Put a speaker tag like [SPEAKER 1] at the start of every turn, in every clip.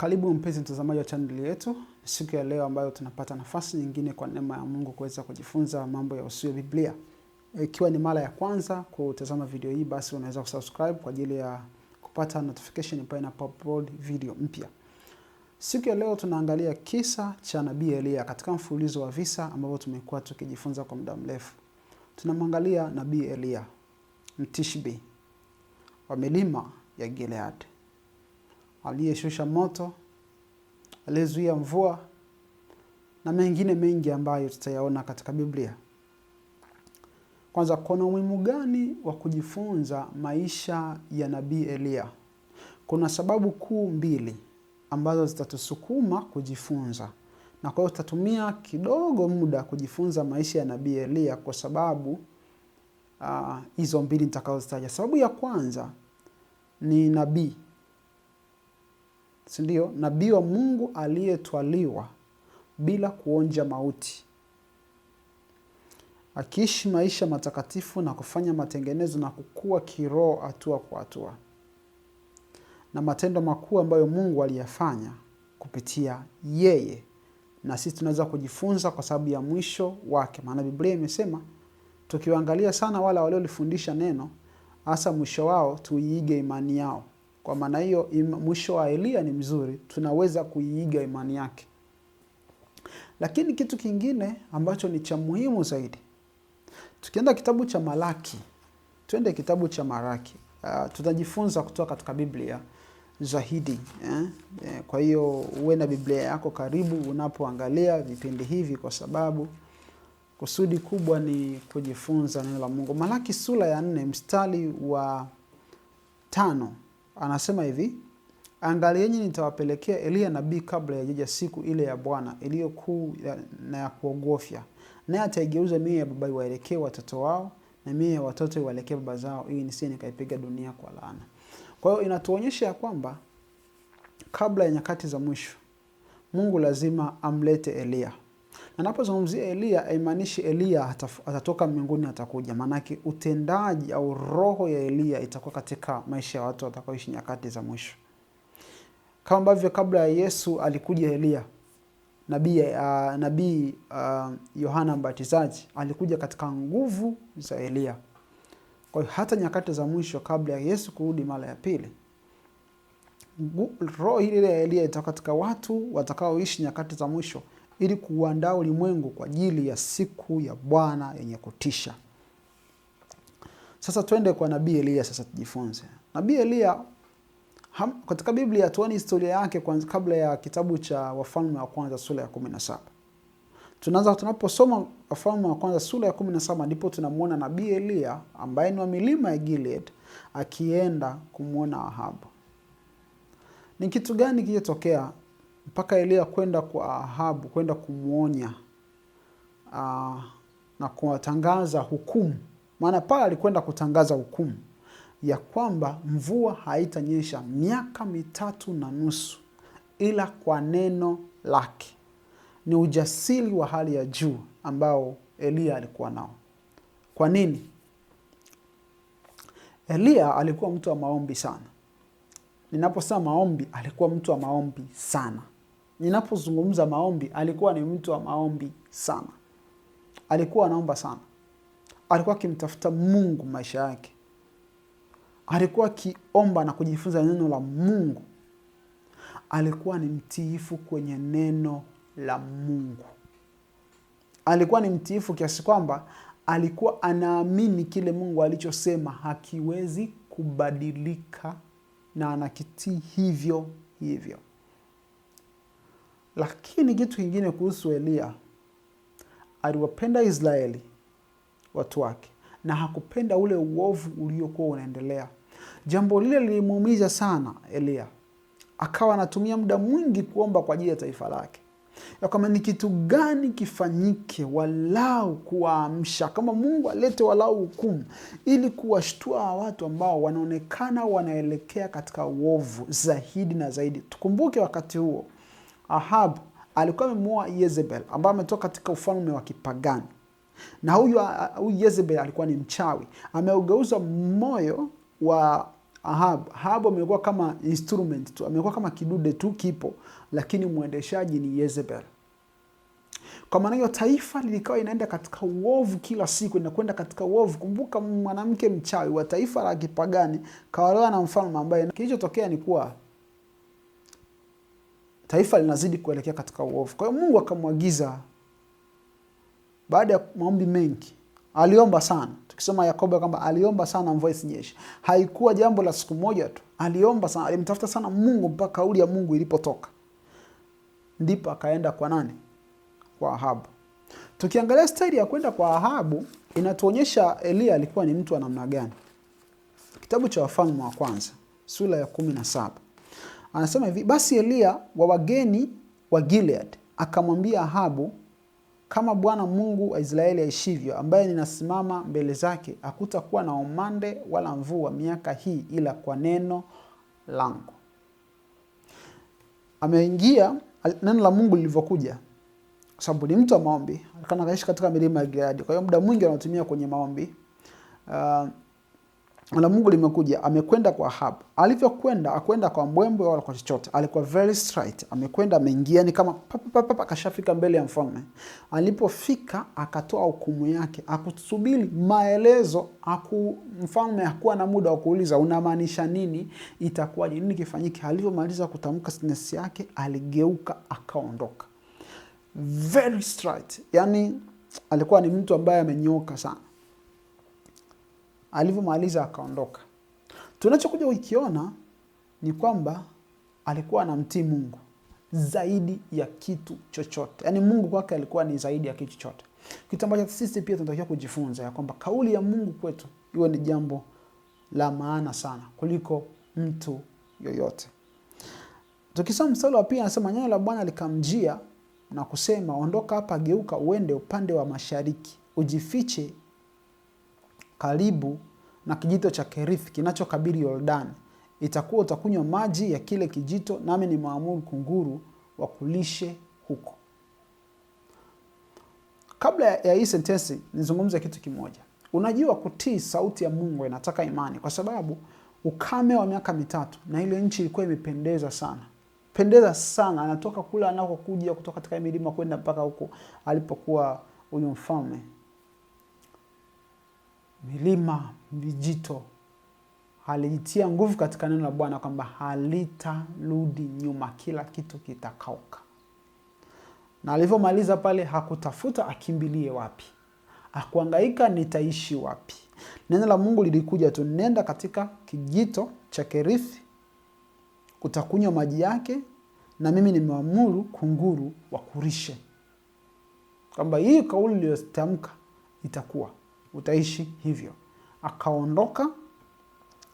[SPEAKER 1] Karibu mpenzi mtazamaji wa channel yetu. Siku ya leo ambayo tunapata nafasi nyingine kwa neema ya Mungu kuweza kujifunza mambo ya usio Biblia. Ikiwa ni mara ya kwanza kutazama video hii, basi unaweza kusubscribe kwa ajili ya kupata notification pale ninapo-upload video mpya. Siku ya leo tunaangalia kisa cha Nabii Elia katika mfululizo wa visa ambavyo tumekuwa tukijifunza kwa muda mrefu. Tunamwangalia Nabii Elia, Mtishbi wa milima ya Gilead, aliyeshusha moto, aliyezuia mvua na mengine mengi ambayo tutayaona katika Biblia. Kwanza, kuna umuhimu gani wa kujifunza maisha ya Nabii Elia? Kuna sababu kuu mbili ambazo zitatusukuma kujifunza. Na kwa hiyo tutatumia kidogo muda kujifunza maisha ya Nabii Elia kwa sababu hizo mbili nitakazozitaja. Sababu ya kwanza ni nabii. Sindio? Nabii wa Mungu aliyetwaliwa bila kuonja mauti, akiishi maisha matakatifu na kufanya matengenezo na kukua kiroho hatua kwa hatua, na matendo makuu ambayo Mungu aliyafanya kupitia yeye, na sisi tunaweza kujifunza kwa sababu ya mwisho wake. Maana Biblia imesema tukiwaangalia sana wale waliolifundisha neno, hasa mwisho wao tuiige imani yao. Kwa maana hiyo mwisho wa Elia ni mzuri, tunaweza kuiiga imani yake. Lakini kitu kingine ambacho ni cha muhimu zaidi, tukienda kitabu cha Malaki, tuende kitabu cha Malaki, tutajifunza kutoka katika Biblia zaidi. Kwa hiyo uwe na Biblia yako karibu unapoangalia vipindi hivi, kwa sababu kusudi kubwa ni kujifunza neno la Mungu. Malaki sura ya 4 mstari wa 5 anasema hivi: angalieni, nitawapelekea Elia nabii kabla ya siku ile ya Bwana iliyo kuu na ya kuogofya, naye ataigeuza mioyo ya baba iwaelekee watoto wao na mioyo ya watoto iwaelekee baba zao, ili nisije nikaipiga dunia kwa laana. Kwa hiyo inatuonyesha ya kwamba kabla ya nyakati za mwisho Mungu lazima amlete Elia. Na napozungumzia Elia, haimaanishi Elia atatoka mbinguni atakuja. Maanake utendaji au roho ya Elia itakuwa katika maisha ya watu watakaoishi nyakati za mwisho. Kama ambavyo kabla ya Yesu alikuja Elia, nabii Yohana Mbatizaji alikuja katika nguvu za Elia. Kwa hiyo hata nyakati za mwisho kabla ya Yesu kurudi mara ya pili, roho ile ya Elia itakuwa katika watu watakaoishi nyakati za mwisho, ili kuandaa ulimwengu kwa ajili ya siku ya Bwana yenye kutisha. Sasa twende kwa Nabii Elia sasa tujifunze. Nabii Elia katika Biblia tuone historia yake kabla ya kitabu cha Wafalme wa kwanza sura ya 17. Tunaposoma Wafalme wa kwanza sura ya 17 ndipo tunamuona Nabii Elia ambaye ni wa milima ya Gilead akienda kumuona Ahabu. Ni kitu gani kilitokea mpaka Elia kwenda kwa Ahabu, kwenda kumuonya na kutangaza hukumu? Maana pale alikwenda kutangaza hukumu ya kwamba mvua haitanyesha miaka 3.5 ila kwa neno lake. Ni ujasiri wa hali ya juu ambao Elia alikuwa nao. Kwa nini? Elia alikuwa mtu wa maombi sana. Ninaposema maombi, alikuwa mtu wa maombi sana. Ninapozungumza maombi, alikuwa ni mtu wa maombi sana. Alikuwa anaomba sana. Alikuwa akimtafuta Mungu maisha yake. Alikuwa akiomba na kujifunza neno la Mungu. Alikuwa ni mtiifu kwenye neno la Mungu. Alikuwa ni mtiifu kiasi kwamba alikuwa anaamini kile Mungu alichosema hakiwezi kubadilika, na anakitii hivyo hivyo. Lakini kitu kingine kuhusu Elia, aliwapenda Israeli, watu wake, na hakupenda ule uovu uliokuwa unaendelea. Jambo lile lilimuumiza sana Elia. Akawa anatumia muda mwingi kuomba kwa ajili ya taifa lake, ya kama ni kitu gani kifanyike walau kuwaamsha, kama Mungu alete walau hukumu, ili kuwashtua watu ambao wanaonekana wanaelekea katika uovu zaidi na zaidi. Tukumbuke wakati huo Ahabu alikuwa amemuoa Yezebel ambaye ametoka katika ufalme wa kipagani. Na huyu Yezebel alikuwa ni mchawi. Ameugeuza moyo wa Ahab amekuwa kama instrument tu, amekuwa kama kidude tu kipo, lakini mwendeshaji ni Jezebel. Kwa maana hiyo taifa lilikawa inaenda katika uovu kila siku, inakwenda katika uovu. Kumbuka mwanamke mchawi wa taifa la kipagani kaolewa na mfalme ambaye kilichotokea ni kuwa taifa linazidi kuelekea katika uovu. Kwa hiyo Mungu akamwagiza, baada ya maombi mengi, aliomba sana. Tukisoma Yakobo kwamba aliomba sana mvua isinyeshe. Haikuwa jambo la siku moja tu. Aliomba sana, alimtafuta sana Mungu mpaka kauli ya Mungu ilipotoka. Ndipo akaenda kwa nani? Kwa Ahabu. Tukiangalia staili ya kwenda kwa Ahabu, inatuonyesha Elia alikuwa ni mtu wa namna gani. Kitabu cha Wafalme wa Kwanza, sura ya 17. Anasema hivi, basi Elia wa wageni wa Gilead akamwambia Ahabu, kama Bwana Mungu wa Israeli aishivyo, ambaye ninasimama mbele zake, hakutakuwa na umande wala mvua miaka hii ila kwa neno langu. Ameingia neno la Mungu lilivyokuja, kwa sababu ni mtu wa maombi, anaishi katika milima ya Gilead. Kwa hiyo muda mwingi anatumia kwenye maombi. Na Mungu limekuja, amekwenda kwa Ahabu. Alivyokwenda, akwenda kwa mbwembwe wala kwa chochote. Alikuwa very straight. Amekwenda, ameingia ni kama papa akashafika mbele ya mfalme. Alipofika akatoa hukumu yake, akusubiri maelezo, mfalme hakuwa na muda wa kuuliza unamaanisha nini, itakuwa nini kifanyike. Alivyomaliza kutamka sentensi yake, aligeuka akaondoka. Very straight. Yaani alikuwa ni mtu ambaye amenyoka sana. Alivyomaliza akaondoka. Tunachokuja ukiona ni kwamba alikuwa anamtii Mungu zaidi ya kitu chochote. Yaani Mungu kwake alikuwa ni zaidi ya kitu chochote. Kitu ambacho sisi pia tunatakiwa kujifunza ya kwamba kauli ya Mungu kwetu iwe ni jambo la maana sana kuliko mtu yoyote. Tukisoma mstari wa pili anasema neno la Bwana likamjia na kusema, ondoka hapa, geuka uende upande wa mashariki, ujifiche karibu na kijito cha Kerithi kinachokabili Yordani. Itakuwa utakunywa maji ya kile kijito, nami nimeamuru kunguru wakulishe huko. Kabla ya hii sentensi nizungumze kitu kimoja. Unajua kutii sauti ya Mungu inataka imani, kwa sababu ukame wa miaka 3 na ile nchi ilikuwa imependeza sana. Pendeza sana, anatoka kula anakokuja kutoka katika milima kwenda mpaka huko alipokuwa huyu mfalme. Milima, vijito, halitia nguvu katika neno la Bwana kwamba halitarudi nyuma, kila kitu kitakauka. Na alivyomaliza pale hakutafuta akimbilie wapi, hakuhangaika nitaishi wapi. Neno la Mungu lilikuja tu, nenda katika kijito cha Kerithi, utakunywa maji yake, na mimi nimeamuru kunguru wakulishe. Kwamba hii kauli iliyotamka itakuwa, utaishi hivyo. Akaondoka,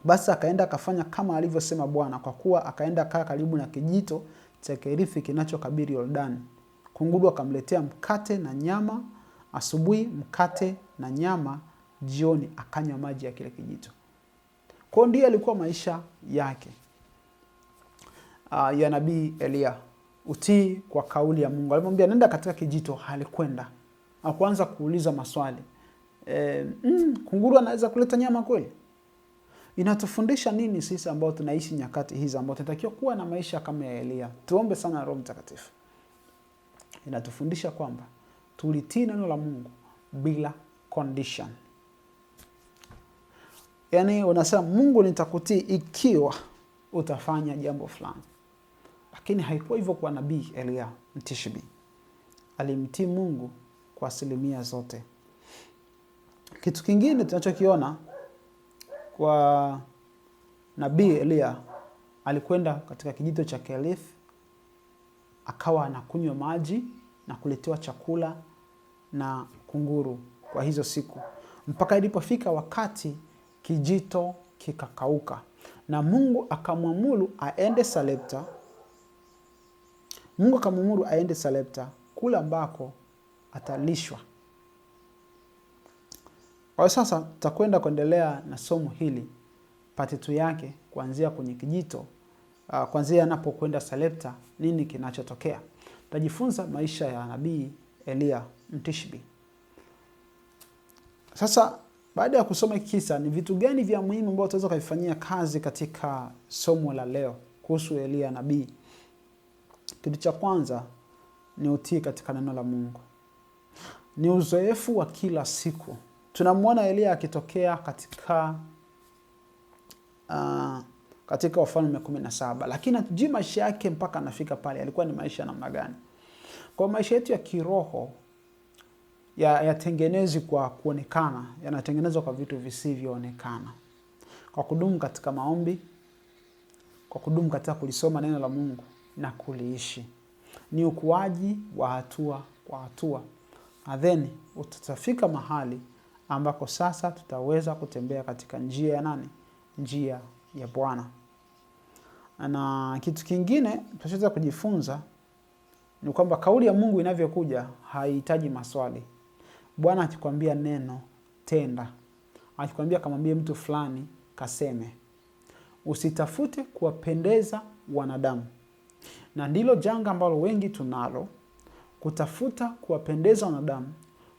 [SPEAKER 1] basi akaenda akafanya kama alivyosema Bwana, kwa kuwa akaenda kaa karibu na kijito cha Kerithi kinachokabili Yordani. Kunguru akamletea mkate na nyama asubuhi, mkate na nyama jioni, akanywa maji ya kile kijito. Kwa ndiyo alikuwa maisha yake ya nabii Elia, utii kwa kauli ya Mungu. Alimwambia nenda katika kijito, halikwenda. Hakuanza kuuliza maswali. Kunguru anaweza kuleta nyama kweli? Inatufundisha nini sisi ambao tunaishi nyakati hizi, ambao tunatakiwa kuwa na maisha kama ya Elia? Tuombe sana Roho Mtakatifu. Inatufundisha kwamba tulitii neno la Mungu bila condition. Yaani unasema Mungu nitakutii ikiwa utafanya jambo fulani. Lakini haikuwa hivyo kwa nabii Elia Mtishibi. Alimtii Mungu kwa asilimia zote. Kitu kingine tunachokiona kwa nabii Elia, alikwenda katika kijito cha Kerithi, akawa anakunywa maji na kuletewa chakula na kunguru kwa hizo siku, mpaka ilipofika wakati kijito kikakauka, na Mungu akamwamuru aende Sarepta. Mungu akamwamuru aende Sarepta kula ambako atalishwa. Kwa sasa tutakwenda kuendelea na somo hili part 2 yake, kuanzia kwenye kijito, kuanzia anapokwenda Sarepta, nini kinachotokea. Tutajifunza maisha ya nabii Elia Mtishibi. Sasa baada ya kusoma hiki kisa, ni vitu gani vya muhimu ambavyo tunaweza kuvifanyia kazi katika somo la leo kuhusu Elia nabii? Kitu cha kwanza ni utii katika neno la Mungu. Ni uzoefu wa kila siku. Tunamwona Elia akitokea katika Wafalme 17, lakini hatujui maisha yake mpaka anafika pale alikuwa ni maisha namna gani. Kwa maisha yetu ya kiroho yatengenezwi kwa kuonekana, yanatengenezwa kwa vitu visivyoonekana. Kwa kudumu katika maombi, kwa kudumu katika kulisoma neno la Mungu na kuliishi. Ni ukuaji wa hatua kwa hatua. Na then tutafika mahali ambako sasa tutaweza kutembea katika njia ya nani? Njia ya Bwana. Na kitu kingine tunachoweza kujifunza ni kwamba kauli ya Mungu inavyokuja haihitaji maswali. Bwana akikwambia neno, tenda. Akikwambia kamwambie mtu fulani, kaseme. Usitafute kuwapendeza wanadamu. Na ndilo janga ambalo wengi tunalo, kutafuta kuwapendeza wanadamu,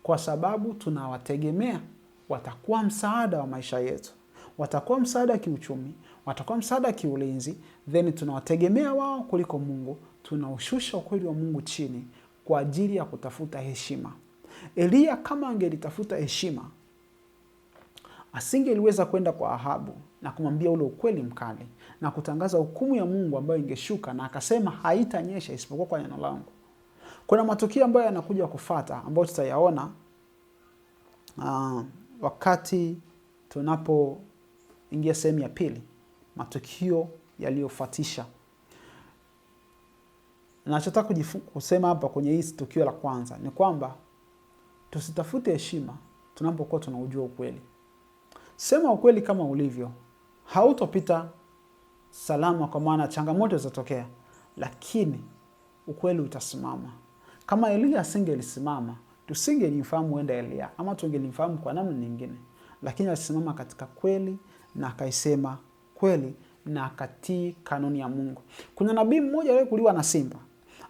[SPEAKER 1] kwa sababu tunawategemea watakuwa msaada wa maisha yetu. Watakuwa msaada kiuchumi, watakuwa msaada kiulinzi, then tunawategemea wao kuliko Mungu. Tunaushusha ukweli wa Mungu chini kwa ajili ya kutafuta heshima. Elia kama angelitafuta heshima, asingeliweza kwenda kwa Ahabu na kumwambia ule ukweli mkali na kutangaza hukumu ya Mungu ambayo ingeshuka, na akasema haitanyesha isipokuwa kwa neno langu. Kuna matukio ambayo yanakuja kufuata ambayo tutayaona wakati tunapoingia sehemu ya pili, matukio yaliyofuatisha. Nachotaka kusema hapa kwenye hii tukio la kwanza ni kwamba tusitafute heshima tunapokuwa tunaujua ukweli. Sema ukweli kama ulivyo. Hautopita salama, kwa maana changamoto zitatokea, lakini ukweli utasimama. Kama Elia asingelisimama, tusingelimfahamu wenda Elia, ama tungelimfahamu kwa namna nyingine. Lakini alisimama katika kweli na akaisema kweli na akatii kanuni ya Mungu. Kuna nabii mmoja aliyekuliwa na simba.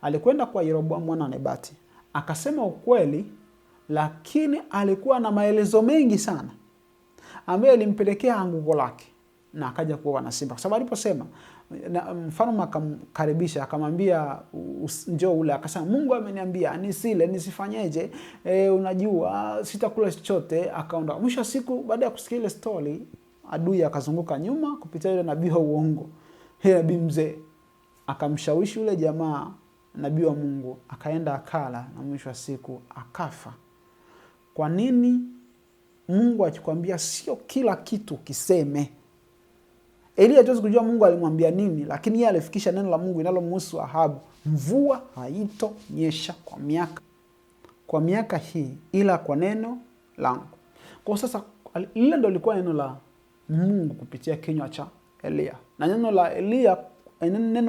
[SPEAKER 1] Alikwenda kwa Yeroboamu mwana wa Nebati, akasema ukweli, lakini alikuwa na maelezo mengi sana ambayo ilimpelekea anguko lake, na akaja kuwa na simba. Kwa sababu aliposema, mfalme akamkaribisha, akamwambia njoo ule, akasema Mungu ameniambia nisile, nisifanyeje, unajua sitakula chochote. Akaondoka. Mwisho siku, baada ya kusikia ile story, adui akazunguka nyuma kupitia ile nabii wa uongo, ile nabii mzee, akamshawishi yule jamaa nabii wa Mungu, akaenda akala, na mwisho wa siku akafa. Kwa nini? Mungu akikwambia sio kila kitu kiseme. Elia hatuwezi kujua Mungu alimwambia nini, lakini yeye alifikisha neno la Mungu linalomhusu Ahabu. Mvua haitonyesha kwa miaka hii ila kwa neno langu. Kwa sasa lile ndio lilikuwa neno la Mungu kupitia kinywa cha Elia. Na neno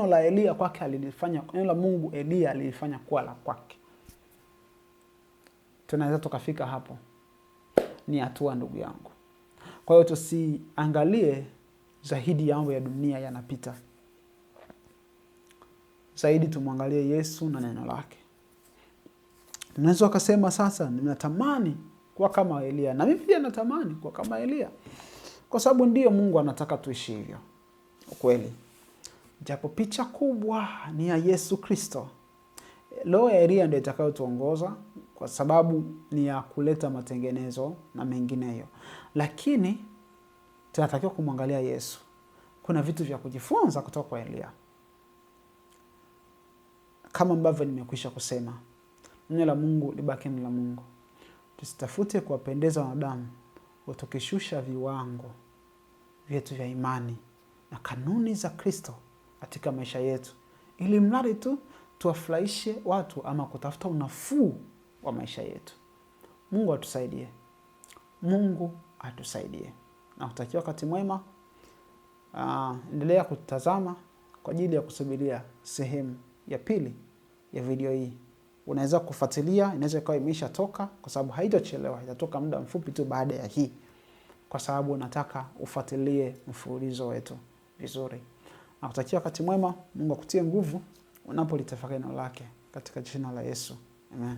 [SPEAKER 1] la Elia kwake alilifanya, neno la Mungu Elia alilifanya kuwa la kwake. Tunaweza tukafika hapo. Ni hatua, ndugu yangu. Kwa hiyo tusiangalie zaidi ya mambo ya dunia yanapita. Zaidi tumwangalie Yesu na neno lake. Tunaweza kusema sasa, ninatamani kuwa kama Elia, na mimi pia natamani kuwa kama Elia, kwa sababu ndiyo Mungu anataka tuishi hivyo. Ukweli, japo picha kubwa ni ya Yesu Kristo, roho ya Elia ndio itakayotuongoza, kwa sababu ni ya kuleta matengenezo na mengineyo. Lakini tunatakiwa kumwangalia Yesu. Kuna vitu vya kujifunza kutoka kwa Elia. Kama ambavyo nimekwisha kusema, neno la Mungu libaki neno la Mungu. Tusitafute kuwapendeza wanadamu, tukishusha viwango vyetu vya imani na kanuni za Kristo katika maisha yetu, ili mradi tu tuwafurahishe watu ama kutafuta unafuu wa maisha yetu. Mungu atusaidie. Mungu atusaidie. Na kutakia wakati mwema. Endelea kutazama kwa ajili ya kusubiria sehemu ya pili ya video hii. Unaweza kufuatilia, inaweza ikawa imeshatoka, kwa sababu haitachelewa, itatoka muda mfupi tu baada ya hii, kwa sababu nataka ufuatilie mfululizo wetu vizuri. Na kutakia wakati mwema. Mungu akutie nguvu unapolitafakari neno lake, katika jina la Yesu. Amen.